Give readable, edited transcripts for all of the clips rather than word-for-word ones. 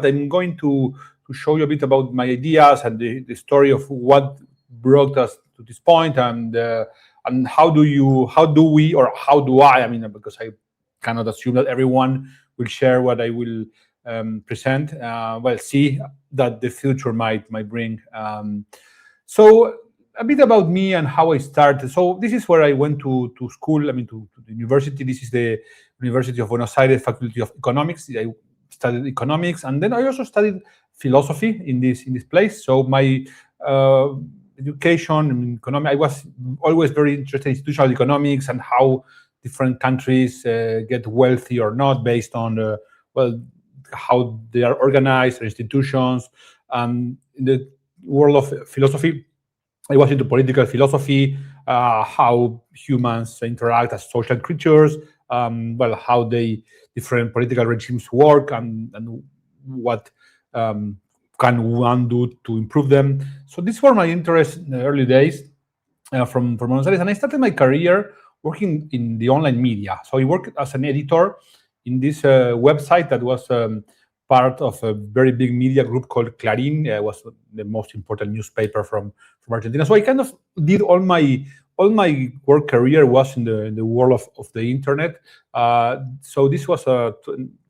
I'm going to show you a bit about my ideas and the story of what brought us to this point, and how do we, or how do I mean, because I cannot assume that everyone will share what I will present. See that the future might bring. So a bit about me and how I started. So this is where I went to school. I mean, to the university. This is the University of Buenos Aires Faculty of Economics. I studied economics, and then I also studied philosophy in this place. So my education in economics, I was always very interested in institutional economics and how different countries get wealthy or not based on how they are organized, their institutions. In the world of philosophy, I was into political philosophy, how humans interact as social creatures, how different political regimes work, and what can one do to improve them. So these were my interests in the early days from Buenos Aires, and I started my career working in the online media. So I worked as an editor in this website that was part of a very big media group called Clarín. It was the most important newspaper from Argentina. So I kind of did all my work career was in the world of the internet. So this was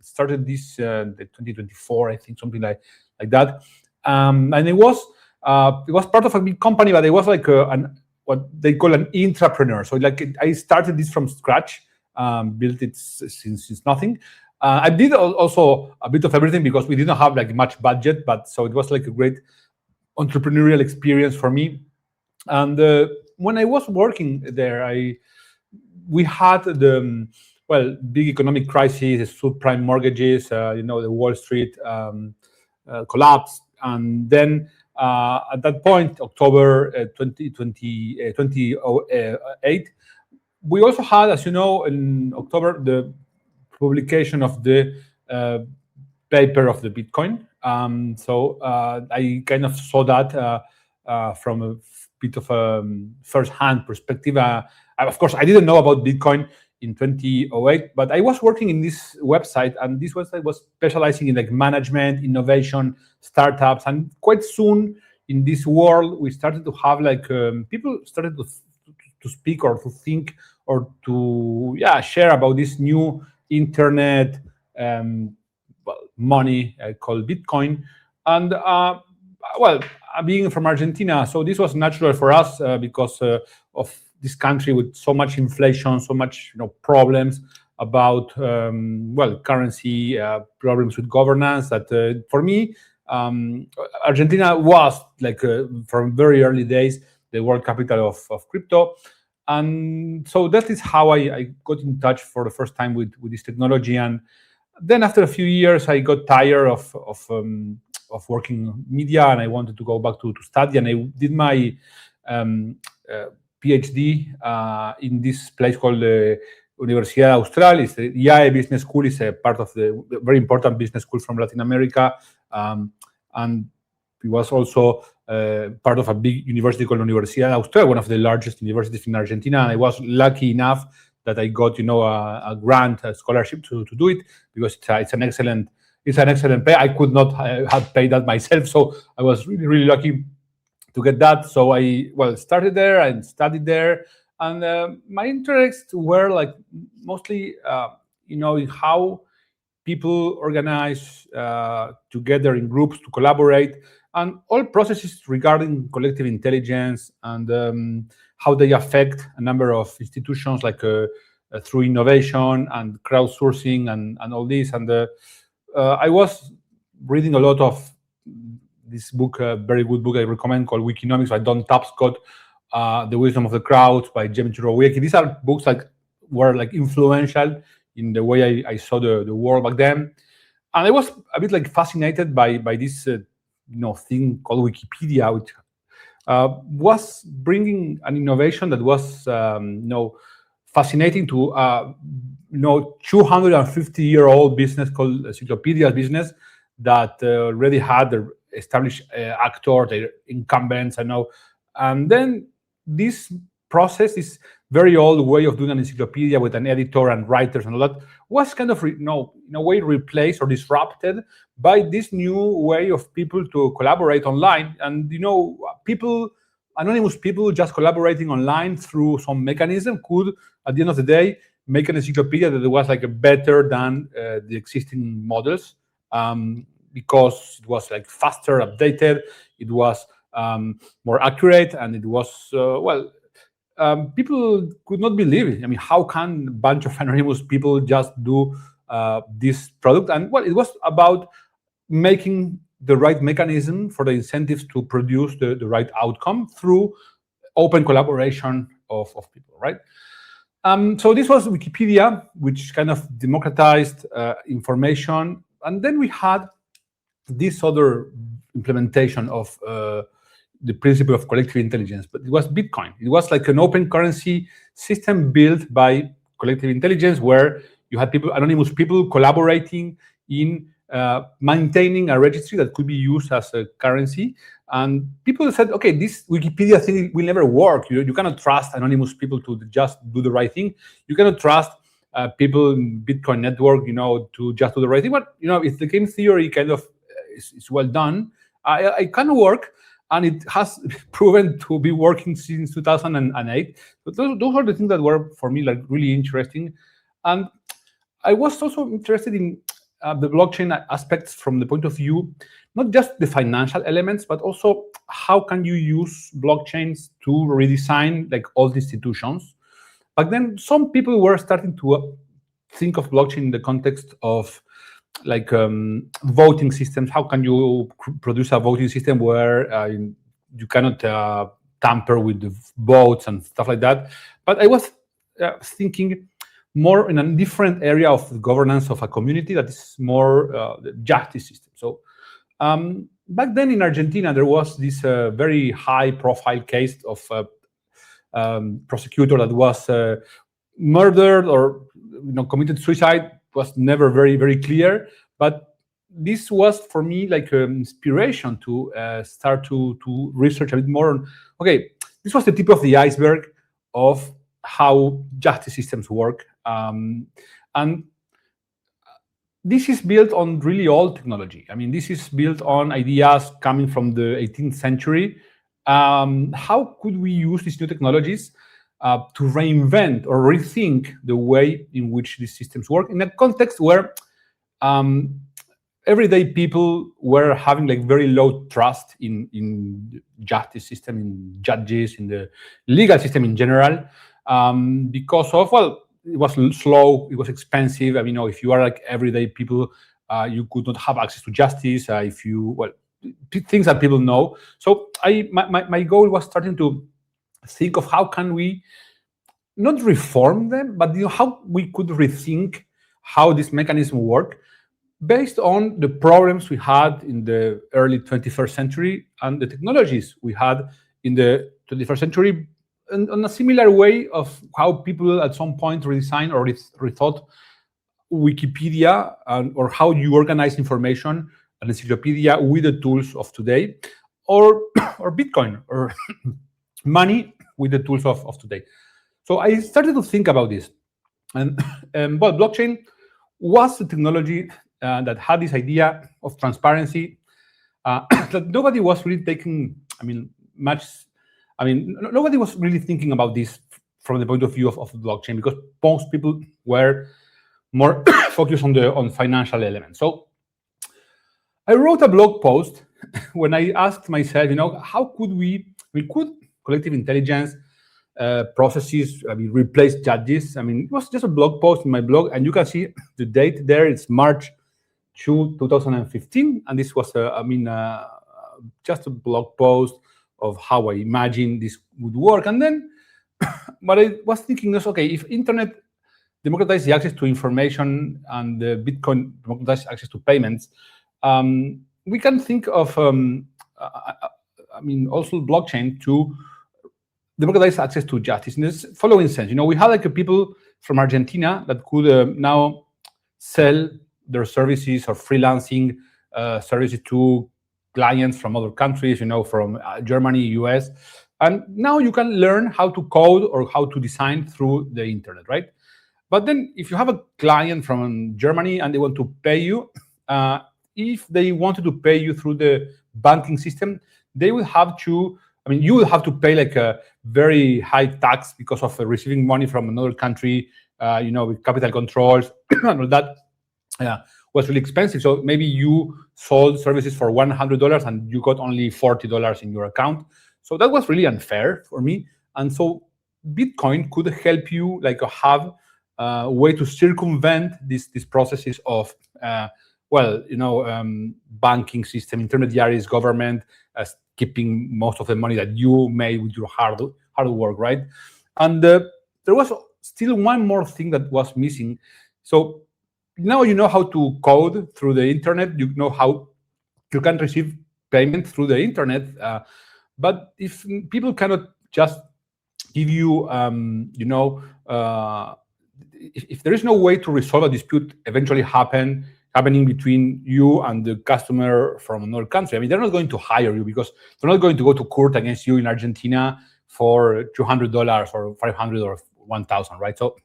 started this the 2024, I think, something like that. And it was part of a big company, but it was like what they call an intrapreneur. So like I started this from scratch, built it since nothing. I did also a bit of everything because we didn't have like much budget, but so it was like a great entrepreneurial experience for me. And when I was working there, we had the big economic crisis, the subprime mortgages, the Wall Street collapse, and then at that point, October 2008, we also had, as you know, in October, the publication of the paper of the Bitcoin. So I kind of saw that from a bit of a first-hand perspective. Of course, I didn't know about Bitcoin in 2008, but I was working in this website, and this website was specializing in like management, innovation, startups, and quite soon in this world, we started to have like people started to speak or to think or to share about this new internet money called Bitcoin. And being from Argentina, so this was natural for us because of this country with so much inflation, so much problems about currency, problems with governance. That for me, Argentina was like from very early days the world capital of crypto. And so that is how I got in touch for the first time with this technology. And then after a few years, I got tired of working media, and I wanted to go back to study. And I did my PhD in this place called the Universidad Austral. It's the IAE Business School. It's a part of the very important business school from Latin America. And it was also part of a big university called Universidad Austral, one of the largest universities in Argentina. And I was lucky enough that I got, a grant, a scholarship to do it, because it's an excellent pay. I could not have paid that myself, so I was really, really lucky to get that. So I started there and studied there, and my interests were like mostly, in how people organize together in groups to collaborate, and all processes regarding collective intelligence and how they affect a number of institutions, like through innovation and crowdsourcing and all this. And I was reading a lot of this book, a very good book I recommend, called Wikinomics by Don Tapscott, The Wisdom of the Crowds by James Rowiecki. These are books were influential in the way I saw the world back then. And I was a bit fascinated by this thing called Wikipedia, which was bringing an innovation that was fascinating to 250-year-old business called Encyclopedia business that already had the established actor, their incumbents, and then this process, this very old way of doing an encyclopedia with an editor and writers and all that, was kind of in a way replaced or disrupted by this new way of people to collaborate online. And anonymous people just collaborating online through some mechanism could, at the end of the day, make an encyclopedia that was like better than the existing models, because it was like faster, updated, it was more accurate, and it was people could not believe it. I mean, how can a bunch of anonymous people just do this product? And well, it was about making the right mechanism for the incentives to produce the right outcome through open collaboration of people, right? So this was Wikipedia, which kind of democratized information. And then we had this other implementation of the principle of collective intelligence, but it was Bitcoin. It was like an open currency system built by collective intelligence, where you had anonymous people collaborating in maintaining a registry that could be used as a currency. And people said, okay, this Wikipedia thing will never work. You cannot trust anonymous people to just do the right thing. You cannot trust people in Bitcoin network, to just do the right thing. But if the game theory kind of is well done, it can work. And it has proven to be working since 2008. But those are the things that were, for me, like really interesting. And I was also interested in the blockchain aspects from the point of view, not just the financial elements, but also how can you use blockchains to redesign like old institutions. But then some people were starting to think of blockchain in the context of like voting systems. How can you produce a voting system where you cannot tamper with the votes and stuff like that? But I was thinking more in a different area of the governance of a community that is more the justice system. So back then in Argentina, there was this very high-profile case of a prosecutor that was murdered or committed suicide. Was never very, very clear, but this was for me like an inspiration to start to research a bit more on, okay, this was the tip of the iceberg of how justice systems work. And this is built on really old technology. I mean, this is built on ideas coming from the 18th century. How could we use these new technologies to reinvent or rethink the way in which these systems work in a context where everyday people were having like very low trust in the justice system, in judges, in the legal system in general, because of, well, it was slow, it was expensive. I mean, if you are like everyday people, you could not have access to justice. Things that people know. So my goal was starting to think of how can we not reform them, but how we could rethink how this mechanism work based on the problems we had in the early 21st century and the technologies we had in the 21st century, and on a similar way of how people at some point redesigned or rethought Wikipedia, or how you organize information, an encyclopedia with the tools of today, or Bitcoin, or money with the tools of today. So I started to think about this. And blockchain was the technology that had this idea of transparency that nobody was really taking, nobody was really thinking about this from the point of view of blockchain, because most people were more focused on financial elements. So I wrote a blog post when I asked myself, how could we could collective intelligence processes, replace judges? It was just a blog post in my blog, and you can see the date there. It's March 2015, and this was just a blog post of how I imagine this would work. And then what I was thinking was, okay, if internet democratized the access to information and the Bitcoin democratized access to payments, we can think of also blockchain to democratize access to justice in this following sense. We had like people from Argentina that could now sell their services or freelancing services to clients from other countries, from Germany, US, And now you can learn how to code or how to design through the internet, right? But then if you have a client from Germany and they want to pay you, if they wanted to pay you through the banking system, they will have to, I mean, you will have to pay like a very high tax because of receiving money from another country, with capital controls and all that. Was really expensive. So maybe you sold services for $100 and you got only $40 in your account. So that was really unfair for me. And so Bitcoin could help you like have a way to circumvent these processes of banking system, intermediaries, government, keeping most of the money that you made with your hard work, right? And there was still one more thing that was missing. So now you know how to code through the internet. You know how you can receive payment through the internet. But if people cannot just give you, if there is no way to resolve a dispute eventually happening between you and the customer from another country, I mean, they're not going to hire you because they're not going to go to court against you in Argentina for $200 or $500 or $1,000, right? So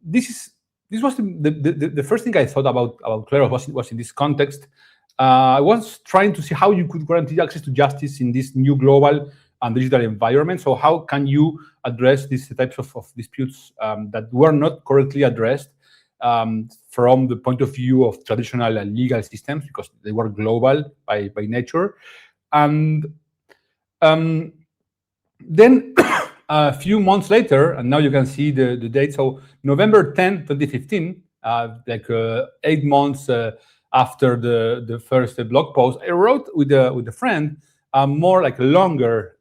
this was the first thing I thought about Kleros was in this context. I was trying to see how you could guarantee access to justice in this new global and digital environment. So how can you address these types of disputes that were not correctly addressed from the point of view of traditional legal systems, because they were global by nature. And then a few months later, and now you can see the date, so November 10, 2015, 8 months after the first blog post, I wrote with a friend more like a longer,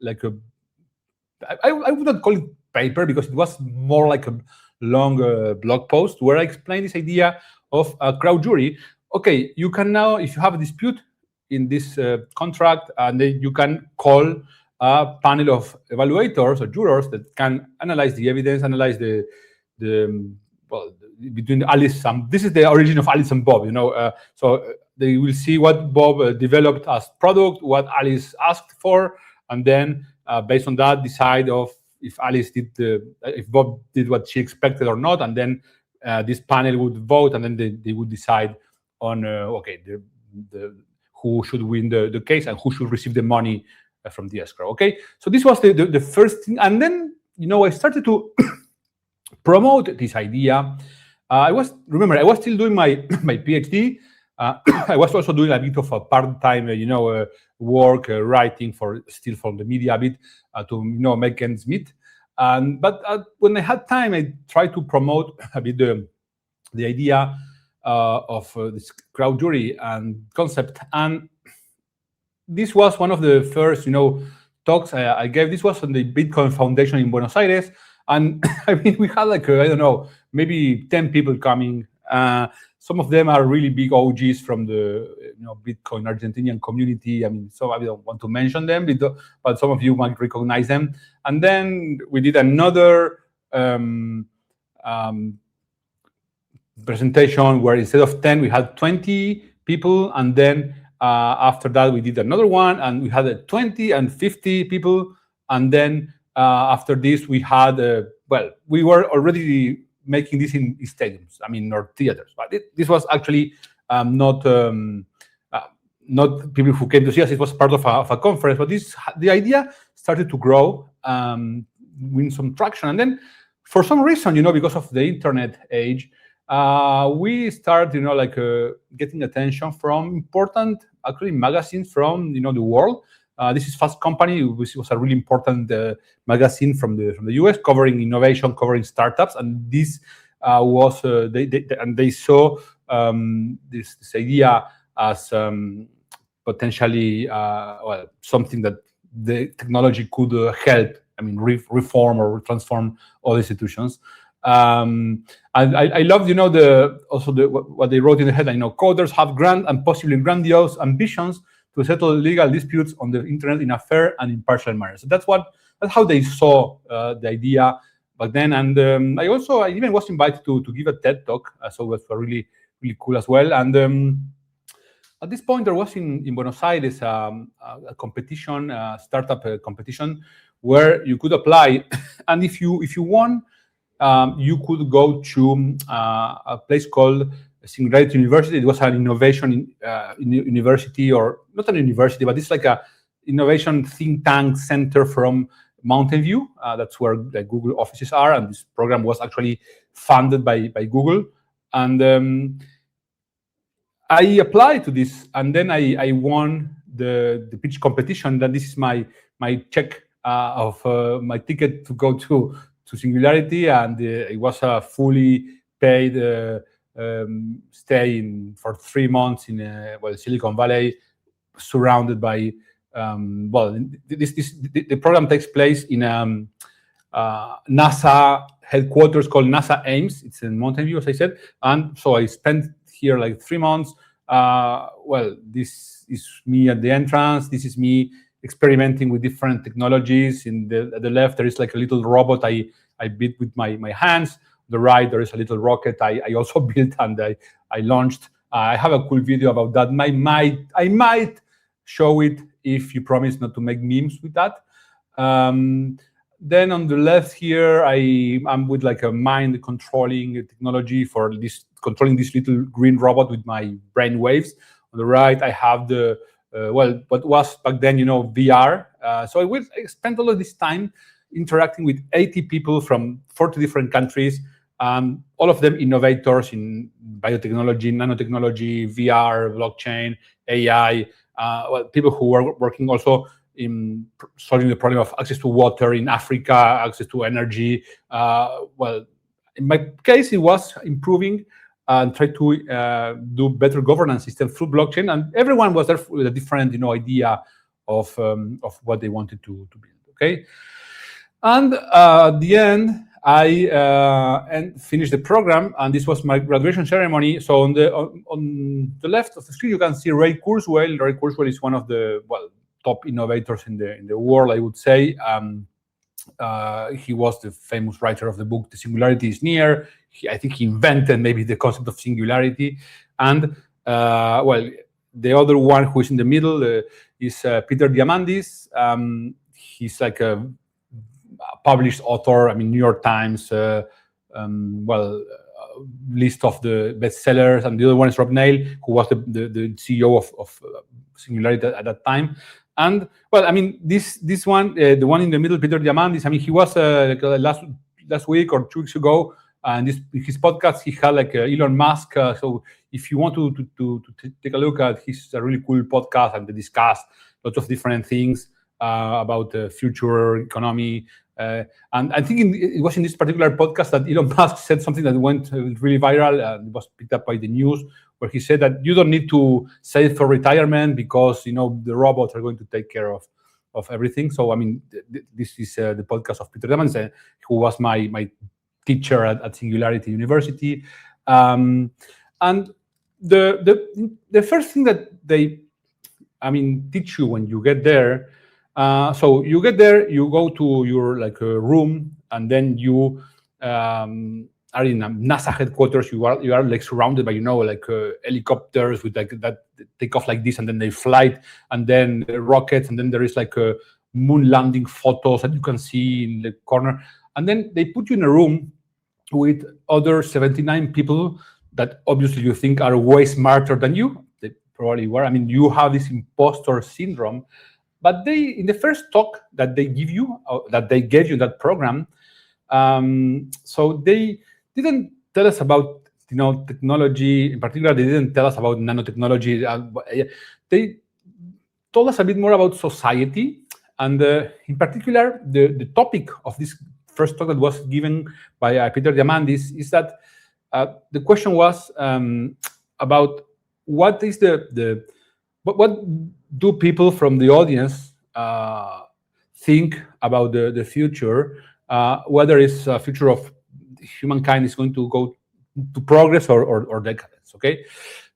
I would not call it paper because it was more like a long blog post where I explained this idea of a crowd jury. Okay, you can now, if you have a dispute in this contract, and then you can call a panel of evaluators or jurors that can analyze the evidence, analyze between Alice and, this is the origin of Alice and Bob, so they will see what Bob developed as product, what Alice asked for, and then based on that decide of if Bob did what she expected or not, and then this panel would vote, and then they would decide on who should win the case and who should receive the money from the escrow. Okay, so this was the first thing, and then I started to promote this idea. I was still doing my PhD. I was also doing a bit of a part-time, work, writing from the media a bit to make ends meet. But when I had time, I tried to promote a bit the idea of this crowd jury and concept. And this was one of the first, talks I gave. This was on the Bitcoin Foundation in Buenos Aires. And I mean, we had maybe 10 people coming. Some of them are really big OGs from the Bitcoin Argentinian community. I mean, so I don't want to mention them, but some of you might recognize them. And then we did another presentation where instead of 10, we had 20 people. And then after that, we did another one, and we had 20 and 50 people. And then after this, we had, we were already making this in stadiums, or theaters. But this was actually not people who came to see us. It was part of a conference. But the idea started to grow, win some traction. And then for some reason, because of the internet age, we started, getting attention from important, actually, magazines from, the world. This is Fast Company, which was a really important magazine from the US, covering innovation, covering startups, and this was they saw this idea as potentially something that the technology could help. Reform or transform all institutions. And I loved, what they wrote in the headline. Coders have grand and possibly grandiose ambitions to settle legal disputes on the internet in a fair and impartial manner. So that's how they saw the idea back then. And I even was invited to give a TED talk, so it was really, really cool as well. And At this point, there was in Buenos Aires a competition, startup competition, where you could apply, and if you won, you could go to a place called Singularity University. It was an innovation university, or not an university, but it's like a innovation think tank center from Mountain View. That's where the Google offices are, and this program was actually funded by Google. And I applied to this, and then I won the pitch competition. That this is my check of my ticket to go to Singularity, and it was a fully paid stay for 3 months in Silicon Valley, surrounded by the program takes place in NASA headquarters called NASA Ames. It's in Mountain View, as I said, and so I spent here like 3 months. This is me at the entrance. This is me experimenting with different technologies. At the left, there is like a little robot I built with my hands. On the right, there is a little rocket I also built and I launched. I have a cool video about that. I might show it if you promise not to make memes with that. Then on the left here, I'm with like a mind controlling technology for controlling this little green robot with my brain waves. On the right, I have the what was back then, VR. So I spent all of this time interacting with 80 people from 40 different countries, all of them innovators in biotechnology, nanotechnology, VR, blockchain, AI. People who were working also in solving the problem of access to water in Africa, access to energy. In my case, it was improving and try to do better governance system through blockchain. And everyone was there with a different, idea of what they wanted to build. Okay, and at the end, I finished the program, and this was my graduation ceremony. So on the left of the screen, you can see Ray Kurzweil. Ray Kurzweil is one of the top innovators in the world, I would say. He was the famous writer of the book "The Singularity is Near." I think he invented maybe the concept of singularity. And the other one who is in the middle is Peter Diamandis. He's like a published author. I mean, New York Times, list of the bestsellers. And the other one is Rob Nail, who was the CEO of Singularity at that time. And this one, the one in the middle, Peter Diamandis. I mean, he was last week or 2 weeks ago, and his podcast he had like Elon Musk. So if you want to take a look at his really cool podcast, and they discuss lots of different things about the future economy. And I think it was in this particular podcast that Elon Musk said something that went really viral. It was picked up by the news, where he said that you don't need to save for retirement because the robots are going to take care of everything. So this is the podcast of Peter Diamandis, who was my teacher at Singularity University. And the first thing that they teach you when you get there. So you get there, you go to your room, and then you are in a NASA headquarters. You are like surrounded by helicopters with that take off like this, and then they fly, and then rockets, and then there is like moon landing photos that you can see in the corner, and then they put you in a room with other 79 people that obviously you think are way smarter than you. They probably were. I mean, you have this imposter syndrome. But in the first talk that they gave you in that program, so they didn't tell us about technology in particular. They didn't tell us about nanotechnology. They told us a bit more about society, and in particular, the topic of this first talk that was given by Peter Diamandis is that the question was about what is what do people from the audience think about the future, whether it's a future of humankind is going to go to progress or decadence, okay?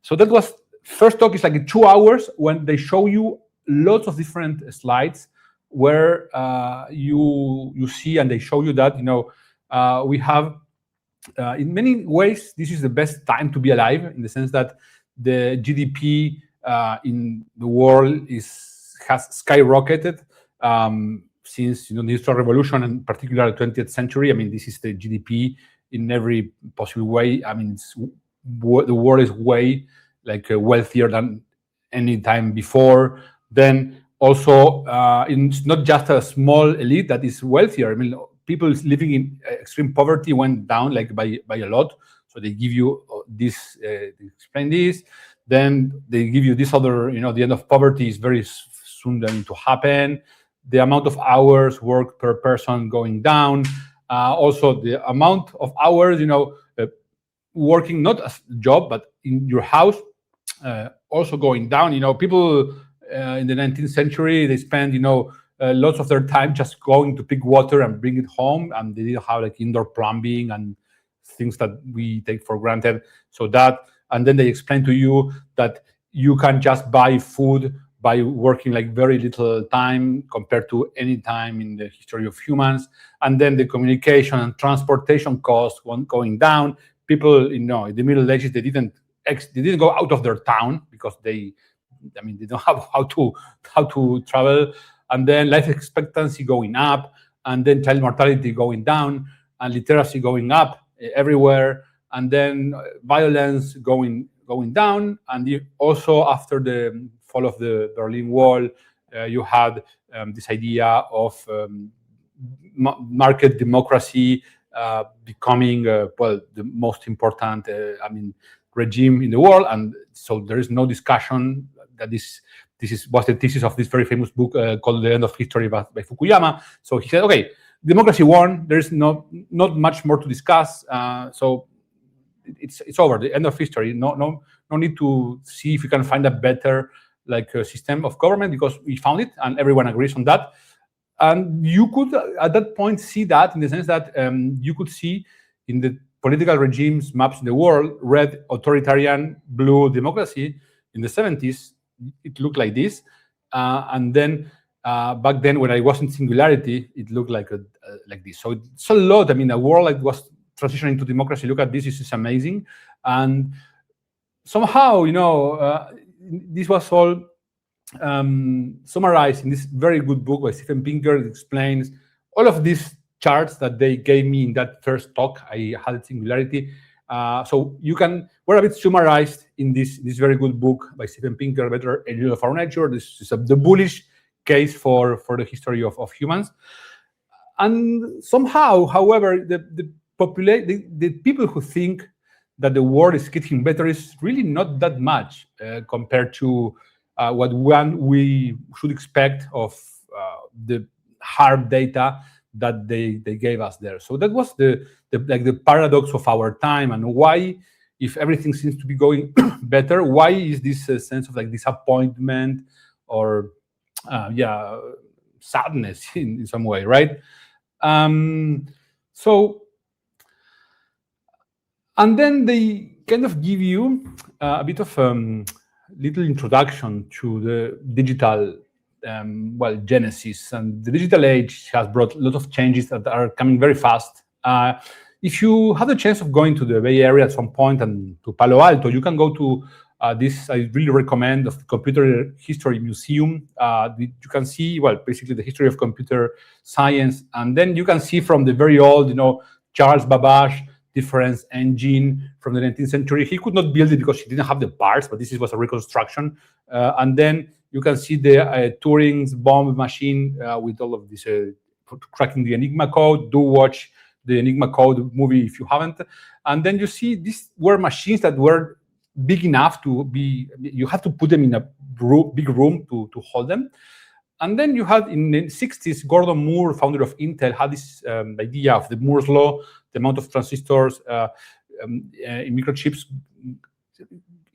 So that was, first talk is like 2 hours when they show you lots of different slides where you see, and they show you that, we have, in many ways, this is the best time to be alive, in the sense that the GDP in the world has skyrocketed since the Industrial Revolution, and particularly the 20th century. I mean, this is the GDP in every possible way. I mean, the world is way wealthier than any time before. Then also, it's not just a small elite that is wealthier. I mean, people living in extreme poverty went down by a lot. So they give you this, they explain this. Then they give you this other, the end of poverty is very soon going to happen. The amount of hours worked per person going down. Also, the amount of hours, working not as a job, but in your house, also going down. People in the 19th century, they spend, lots of their time just going to pick water and bring it home, and they didn't have indoor plumbing and things that we take for granted. So that, and then they explain to you that you can just buy food by working very little time compared to any time in the history of humans. And then the communication and transportation costs going down. People, in the Middle Ages, they didn't go out of their town because they don't have how to travel. And then life expectancy going up, and then child mortality going down, and literacy going up everywhere, and then violence going down. And also after the fall of the Berlin Wall, you had this idea of market democracy becoming the most important regime in the world. And so there is no discussion that this was the thesis of this very famous book called The End of History by Fukuyama. So he said, okay, democracy won. There is not much more to discuss. So it's over. The end of history. No need to see if you can find a better system of government, because we found it and everyone agrees on that. And you could at that point see that in the sense that you could see in the political regimes maps in the world, red authoritarian, blue democracy. In the 70s, it looked like this, and then back then when I was in Singularity, it looked like this. So it's a lot. I mean, a world that was transitioning to democracy. Look at this. This is amazing. And somehow, this was all summarized in this very good book by Steven Pinker. It explains all of these charts that they gave me in that first talk I had at Singularity. So we're a bit summarized in this very good book by Steven Pinker, Better Engineer of Our Nature. This is the bullish case for the history of humans. And somehow, however, the people who think that the world is getting better is really not that much compared to what we should expect of the hard data that they gave us there. So that was the paradox of our time, and why, if everything seems to be going better, why is this sense of disappointment or sadness in some way, right? So, and then they kind of give you a bit of little introduction to the digital genesis. And the digital age has brought a lot of changes that are coming very fast. If you have the chance of going to the Bay Area at some point and to Palo Alto, you can go to this, I really recommend, of the Computer History Museum. You can see, basically the history of computer science. And then you can see from the very old, Charles Babbage difference engine from the 19th century. He could not build it because he didn't have the parts, but this was a reconstruction. And then you can see the Turing's bomb machine with all of this cracking the Enigma code. Do watch the Enigma code movie if you haven't. And then you see these were machines that were big enough to be, you have to put them in a big room to hold them. And then you had in the 60s, Gordon Moore, founder of Intel, had this idea of the Moore's law, the amount of transistors in microchips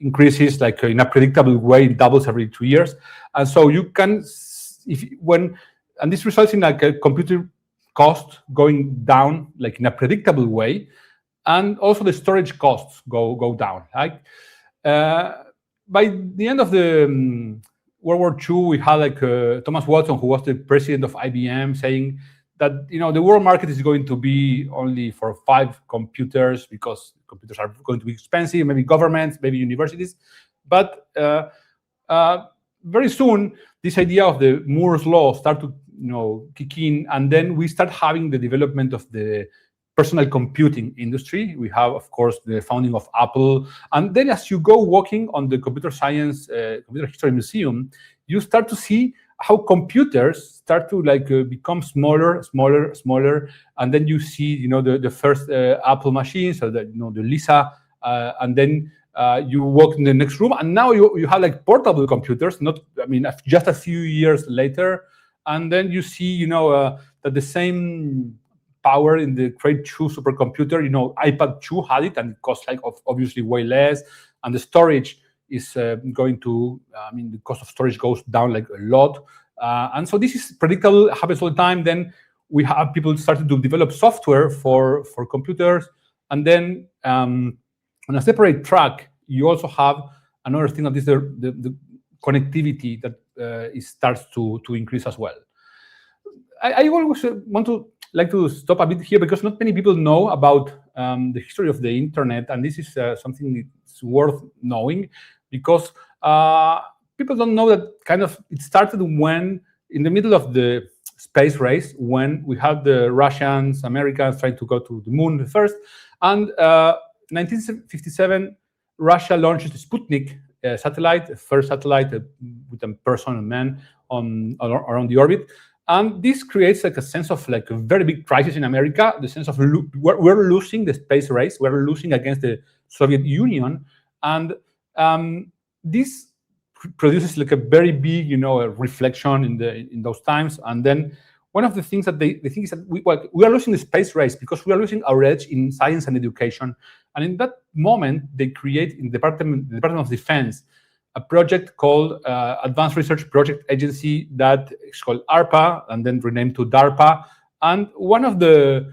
increases in a predictable way, it doubles every 2 years. And so you can, and this results in a computer cost going down in a predictable way, and also the storage costs go down. Right? By the end of the World War II, we had Thomas Watson, who was the president of IBM, saying that the world market is going to be only for 5 computers because computers are going to be expensive, maybe governments, maybe universities. But very soon, this idea of the Moore's law start to kick in, and then we start having the development of the personal computing industry. We have, of course, the founding of Apple, and then as you go walking on the computer science, computer history museum, you start to see how computers start to become smaller, and then you see the first Apple machines, or the Lisa, and then you walk in the next room, and now you have portable computers. Just a few years later, and then you see that the same power in the Cray 2 supercomputer, iPad 2 had it, and it costs obviously way less, and the storage is going to, the cost of storage goes down a lot. And so this is predictable, happens all the time. Then we have people started to develop software for computers. And then on a separate track, you also have another thing that is the connectivity that starts to increase as well. I always like to stop a bit here, because not many people know about the history of the internet, and this is something that's worth knowing, because people don't know that it started when, in the middle of the space race, when we had the Russians, Americans trying to go to the moon first, and 1957, Russia launched the Sputnik satellite, the first satellite with a person, a man, around the orbit. And this creates a sense of a very big crisis in America, the sense of we're losing the space race, we're losing against the Soviet Union, and this produces a very big, a reflection in those times. And then one of the things that they think is that we are losing the space race because we are losing our edge in science and education. And in that moment, they create in the Department of Defense a project called Advanced Research Project Agency that is called ARPA, and then renamed to DARPA. And one of the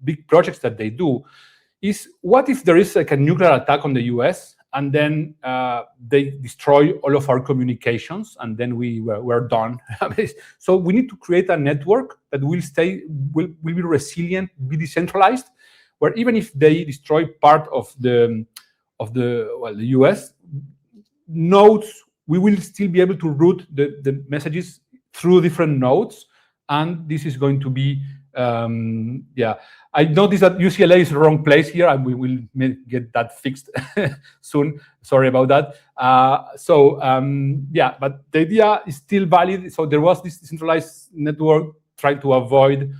big projects that they do is, what if there is a nuclear attack on the US, and then they destroy all of our communications, and then we're done. So we need to create a network that will be resilient, be decentralized, where even if they destroy part of the US nodes, we will still be able to route the messages through different nodes, and this is going to be I noticed that UCLA is the wrong place here, and we will get that fixed soon. Sorry about that. But the idea is still valid. So there was this decentralized network trying to avoid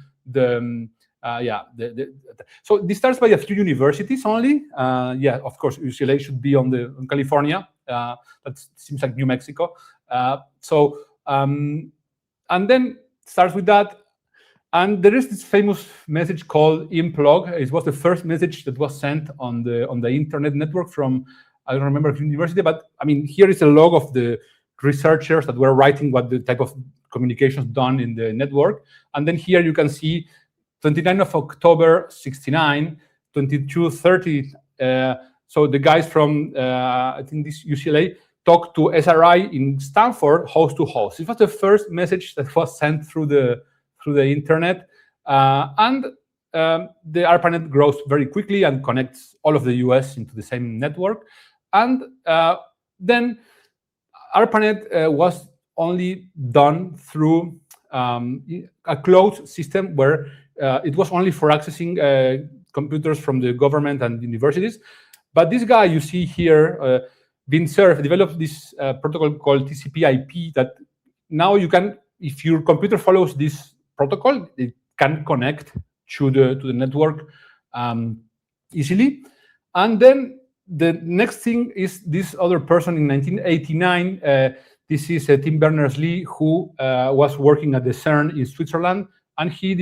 so this starts by a few universities only. Of course, UCLA should be on California. That seems like New Mexico. And then starts with that. And there is this famous message called implog. It was the first message that was sent on the internet network from, I don't remember the university, but here is a log of the researchers that were writing what the type of communications done in the network. And then here you can see 29th of October, 69, 22:30. So the guys from, I think this UCLA, talked to SRI in Stanford, host to host. It was the first message that was sent through the internet, and the ARPANET grows very quickly and connects all of the US into the same network. And then ARPANET was only done through a closed system where it was only for accessing computers from the government and universities. But this guy you see here, Vint Cerf, developed this protocol called TCP/IP that now you can, if your computer follows this protocol, it can connect to the network easily. And then the next thing is this other person in 1989. This is Tim Berners-Lee, who was working at the CERN in Switzerland, and he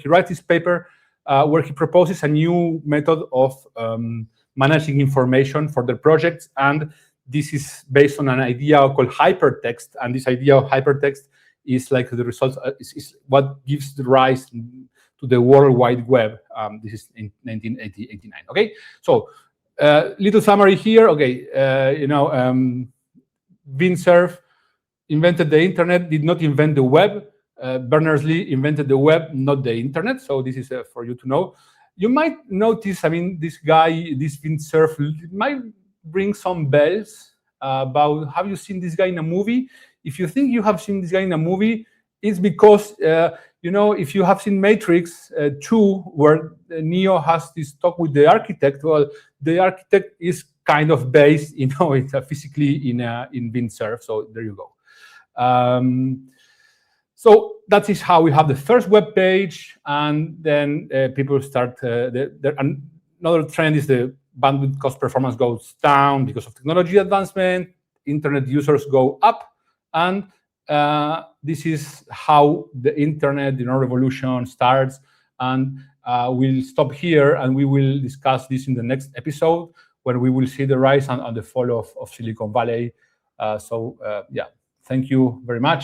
writes this paper where he proposes a new method of managing information for their projects, and this is based on an idea called hypertext. And this idea of hypertext is the result, is what gives the rise to the World Wide Web. This is in 1989. Okay, so little summary here. Okay, Vint Cerf invented the internet, did not invent the web. Berners-Lee invented the web, not the internet. So this is for you to know. You might notice, this guy, this Vint Cerf, might ring some bells. about, have you seen this guy in a movie? If you think you have seen this guy in a movie, it's because if you have seen Matrix 2, where Neo has this talk with the architect, well, the architect is kind of based, physically in Vint Cerf. So there you go. So that is how we have the first web page, and then people start. Another trend is the bandwidth cost performance goes down because of technology advancement. Internet users go up, and this is how the internet revolution starts. And we'll stop here, and we will discuss this in the next episode, when we will see the rise and the fall of Silicon Valley. Yeah, thank you very much.